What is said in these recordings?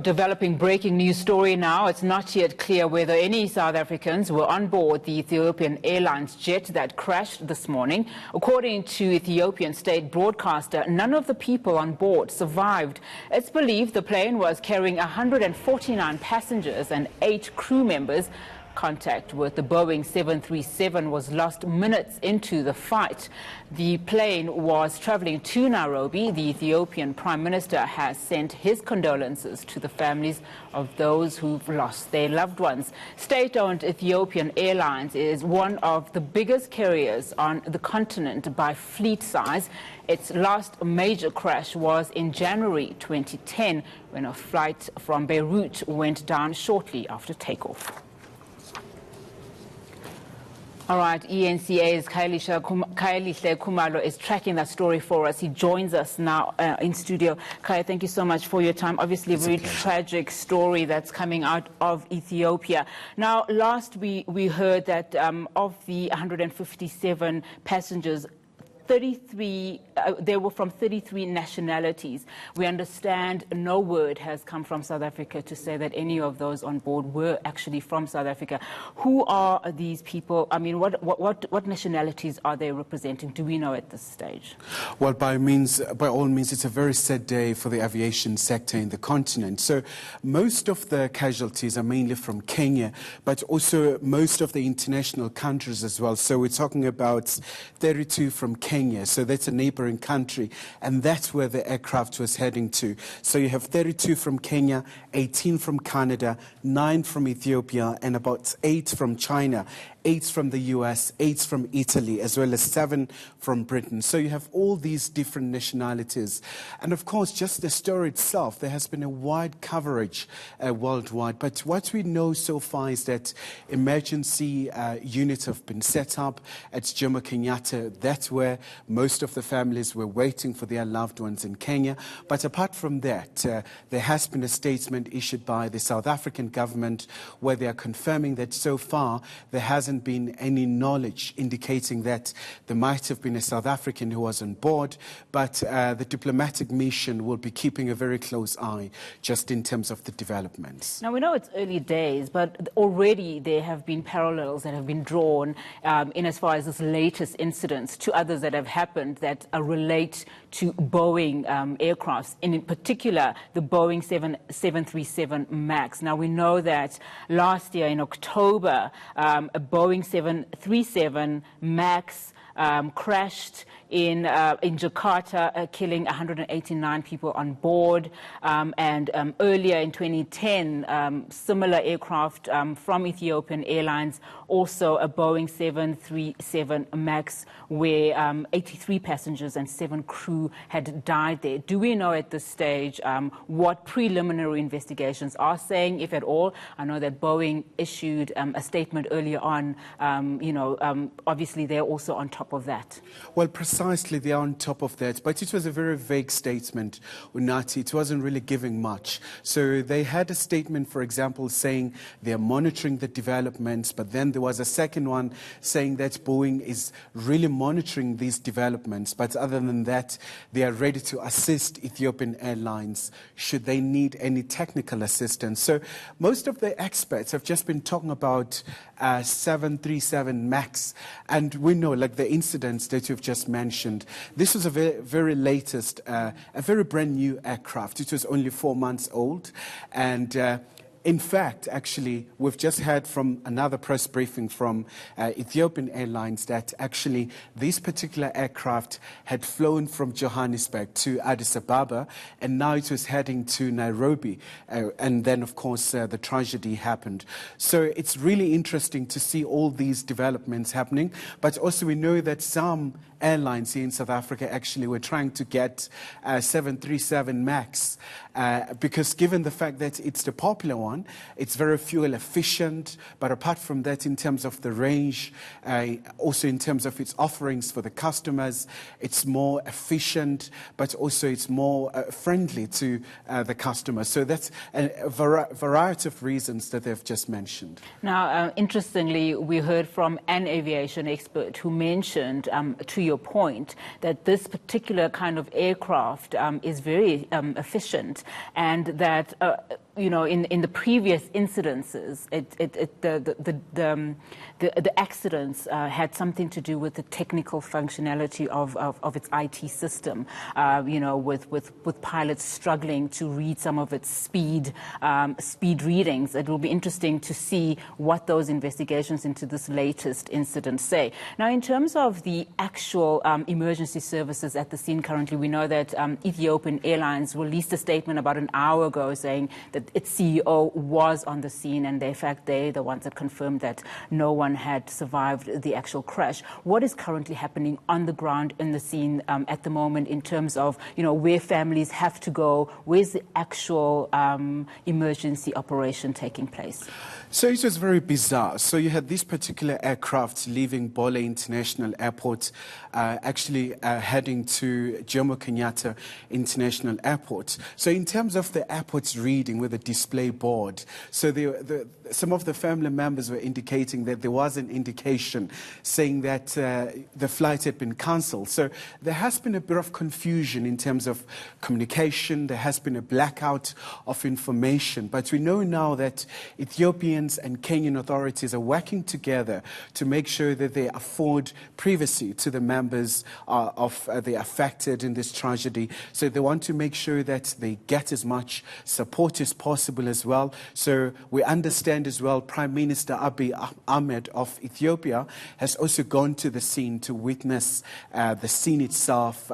Developing breaking news story now. It's not yet clear whether any South Africans were on board the Ethiopian Airlines jet that crashed this morning. According to Ethiopian state broadcaster, none of the people on board survived. It's believed the plane was carrying 149 passengers and 8 crew members. Contact with the Boeing 737 was lost minutes into the fight. The plane was traveling to Nairobi. The Ethiopian Prime Minister has sent his condolences to the families of those who've lost their loved ones. State-owned Ethiopian Airlines is one of the biggest carriers on the continent by fleet size. Its last major crash was in January 2010 when a flight from Beirut went down shortly after takeoff. All right, eNCA's Khayelihle Khumalo is tracking that story for us. He joins us now in studio. Khay, thank you so much for your time. Obviously, a very tragic story that's coming out of Ethiopia. Now, last we heard that of the 157 passengers, 33, they were from 33 nationalities. We understand no word has come from South Africa to say that any of those on board were actually from South Africa. Who are these people? I mean, what nationalities are they representing? Do we know at this stage? Well, by all means, it's a very sad day for the aviation sector in the continent. So most of the casualties are mainly from Kenya, but also most of the international countries as well. So we're talking about 32 from Kenya. So that's a neighboring country, and that's where the aircraft was heading to. So you have 32 from Kenya, 18 from Canada, 9 from Ethiopia, and about 8 from China, 8 from the US, 8 from Italy, as well as 7 from Britain. So you have all these different nationalities. And of course, just the story itself, there has been a wide coverage worldwide. But what we know so far is that emergency units have been set up at Jomo Kenyatta. That's where most of the families were waiting for their loved ones in Kenya. But apart from that, there has been a statement issued by the South African government where they are confirming that so far there hasn't been any knowledge indicating that there might have been a South African who was on board, but the diplomatic mission will be keeping a very close eye just in terms of the developments. Now, we know it's early days, but already there have been parallels that have been drawn in as far as this latest incidents to others that have happened that relate to Boeing aircrafts, in particular the Boeing 737 MAX. Now, we know that last year in October, a Boeing 737 MAX crashed in Jakarta, killing 189 people on board. And earlier in 2010, similar aircraft from Ethiopian Airlines, also a Boeing 737 MAX, where 83 passengers and 7 crew had died there. Do we know at this stage what preliminary investigations are saying, if at all? I know that Boeing issued a statement earlier on. Obviously they're also on top of that. Well, precisely, they are on top of that, but it was a very vague statement, Unati. It wasn't really giving much. So they had a statement, for example, saying they're monitoring the developments, but then there was a second one saying that Boeing is really monitoring these developments, but other than that, they are ready to assist Ethiopian Airlines should they need any technical assistance. So most of the experts have just been talking about 737 MAX, and we know, like the incidents that you've just mentioned, this was a very latest, a very brand new aircraft. It was only 4 months old, and in fact, actually, we've just heard from another press briefing from Ethiopian Airlines that actually this particular aircraft had flown from Johannesburg to Addis Ababa, and now it was heading to Nairobi. And then, of course, the tragedy happened. So it's really interesting to see all these developments happening. But also we know that some airlines here in South Africa actually were trying to get 737 MAX because given the fact that it's the popular one, it's very fuel efficient, but apart from that, in terms of the range, also in terms of its offerings for the customers, it's more efficient, but also it's more friendly to the customer. So that's a variety of reasons that they've just mentioned. Now, interestingly, we heard from an aviation expert who mentioned to your point, that this particular kind of aircraft is very efficient, and that in the previous incidences, the accidents had something to do with the technical functionality of its IT system, with pilots struggling to read some of its speed readings. It will be interesting to see what those investigations into this latest incident say. Now, in terms of the actual emergency services at the scene currently, we know that Ethiopian Airlines released a statement about an hour ago saying that its CEO was on the scene, and in fact they're the ones that confirmed that no one had survived the actual crash. What is currently happening on the ground in the scene at the moment in terms of where families have to go? Where's the actual emergency operation taking place? So it was very bizarre. So you had this particular aircraft leaving Bole International Airport, actually heading to Jomo Kenyatta International Airport. So in terms of the airport's reading with a display board, so some of the family members were indicating that there was an indication saying that the flight had been cancelled. So there has been a bit of confusion in terms of communication. There has been a blackout of information. But we know now that Ethiopians and Kenyan authorities are working together to make sure that they afford privacy to the members of the affected in this tragedy. So they want to make sure that they get as much support as possible as well. So we understand as well, Prime Minister Abiy Ahmed of Ethiopia has also gone to the scene to witness the scene itself.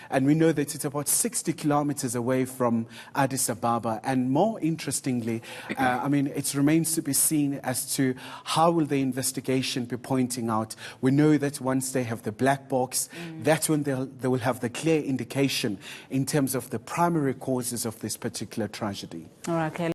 And we know that it's about 60 kilometers away from Addis Ababa. And more interestingly, it remains to be seen as to how will the investigation be pointing out. We know that once they have the black box, that's when they will have the clear indication in terms of the primary causes of this particular tragedy. All right, Khayelihle.